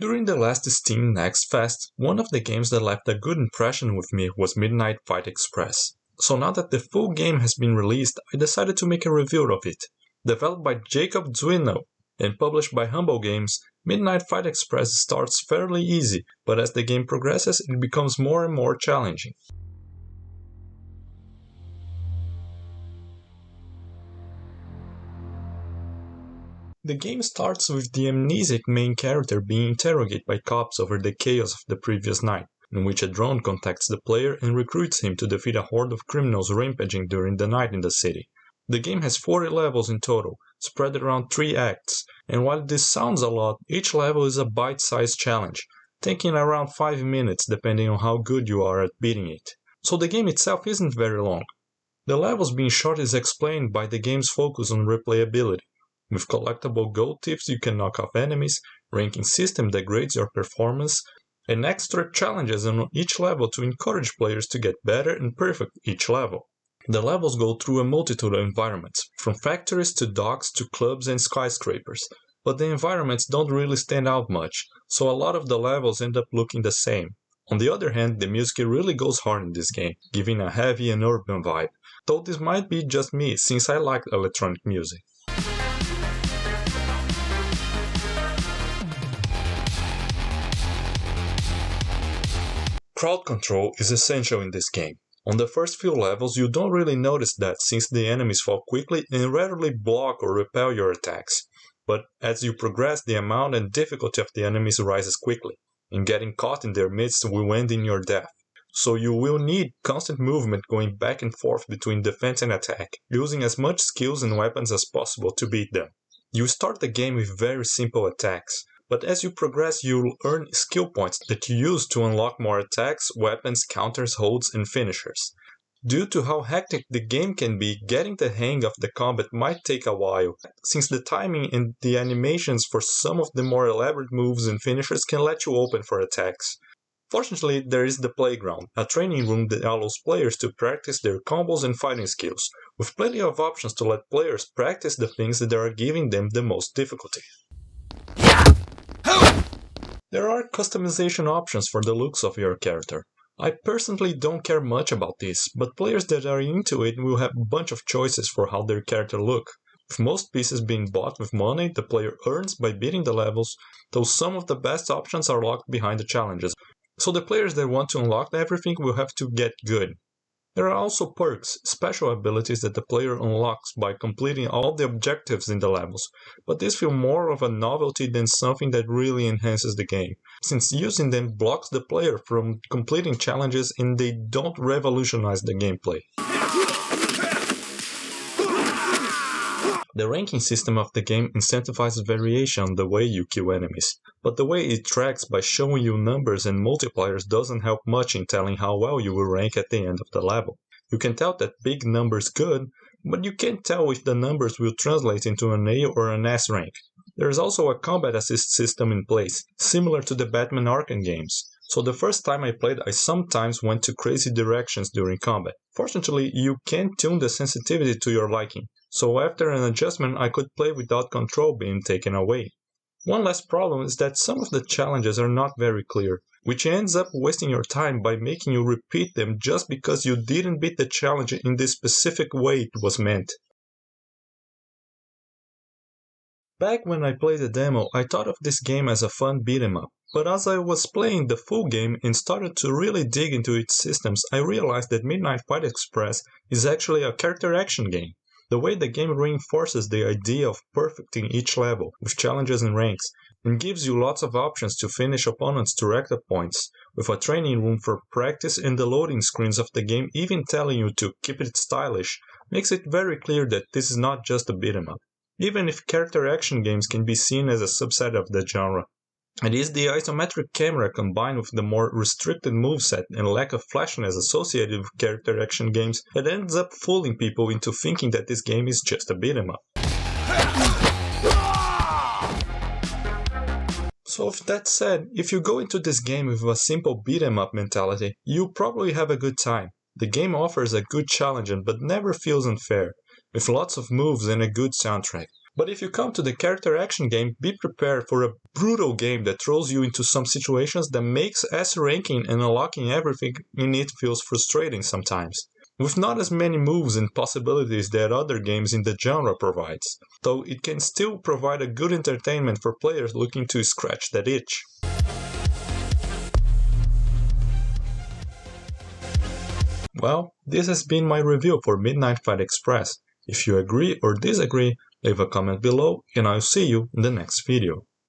During the last Steam Next Fest, one of the games that left a good impression with me was Midnight Fight Express. So now that the full game has been released, I decided to make a review of it. Developed by Jacob Dzwinel and published by Humble Games, Midnight Fight Express starts fairly easy, but as the game progresses it becomes more and more challenging. The game starts with the amnesic main character being interrogated by cops over the chaos of the previous night, in which a drone contacts the player and recruits him to defeat a horde of criminals rampaging during the night in the city. The game has 40 levels in total, spread around 3 acts, and while this sounds a lot, each level is a bite-sized challenge, taking around 5 minutes depending on how good you are at beating it. So the game itself isn't very long. The levels being short is explained by the game's focus on replayability. With collectible gold tips you can knock off enemies, ranking system that grades your performance, and extra challenges on each level to encourage players to get better and perfect each level. The levels go through a multitude of environments, from factories to docks to clubs and skyscrapers, but the environments don't really stand out much, so a lot of the levels end up looking the same. On the other hand, the music really goes hard in this game, giving a heavy and urban vibe, though this might be just me since I like electronic music. Crowd control is essential in this game. On the first few levels you don't really notice that since the enemies fall quickly and rarely block or repel your attacks, but as you progress the amount and difficulty of the enemies rises quickly, and getting caught in their midst will end in your death. So you will need constant movement going back and forth between defense and attack, using as much skills and weapons as possible to beat them. You start the game with very simple attacks, but as you progress you'll earn skill points that you use to unlock more attacks, weapons, counters, holds, and finishers. Due to how hectic the game can be, getting the hang of the combat might take a while, since the timing and the animations for some of the more elaborate moves and finishers can let you open for attacks. Fortunately, there is the playground, a training room that allows players to practice their combos and fighting skills, with plenty of options to let players practice the things that are giving them the most difficulty. There are customization options for the looks of your character. I personally don't care much about this, but players that are into it will have a bunch of choices for how their character look. With most pieces being bought with money the player earns by beating the levels, though some of the best options are locked behind the challenges, so the players that want to unlock everything will have to get good. There are also perks, special abilities that the player unlocks by completing all the objectives in the levels, but these feel more of a novelty than something that really enhances the game, since using them blocks the player from completing challenges and they don't revolutionize the gameplay. The ranking system of the game incentivizes variation on the way you kill enemies, but the way it tracks by showing you numbers and multipliers doesn't help much in telling how well you will rank at the end of the level. You can tell that big numbers good, but you can't tell if the numbers will translate into an A or an S rank. There is also a combat assist system in place, similar to the Batman Arkham games. So the first time I played I sometimes went to crazy directions during combat. Fortunately, you can tune the sensitivity to your liking, so after an adjustment I could play without control being taken away. One last problem is that some of the challenges are not very clear, which ends up wasting your time by making you repeat them just because you didn't beat the challenge in the specific way it was meant. Back when I played the demo, I thought of this game as a fun beat-em-up, but as I was playing the full game and started to really dig into its systems, I realized that Midnight Fight Express is actually a character action game. The way the game reinforces the idea of perfecting each level, with challenges and ranks, and gives you lots of options to finish opponents to rack the points, with a training room for practice and the loading screens of the game even telling you to keep it stylish, makes it very clear that this is not just a beat-em-up, even if character action games can be seen as a subset of the genre. It is the isometric camera combined with the more restricted moveset and lack of flashiness associated with character action games that ends up fooling people into thinking that this game is just a beat-em-up. So with that said, if you go into this game with a simple beat-em-up mentality, you'll probably have a good time. The game offers a good challenge but never feels unfair, with lots of moves and a good soundtrack. But if you come to the character action game, be prepared for a brutal game that throws you into some situations that makes S ranking and unlocking everything in it feels frustrating sometimes, with not as many moves and possibilities that other games in the genre provides, though it can still provide a good entertainment for players looking to scratch that itch. Well, this has been my review for Midnight Fight Express. If you agree or disagree, leave a comment below and I'll see you in the next video.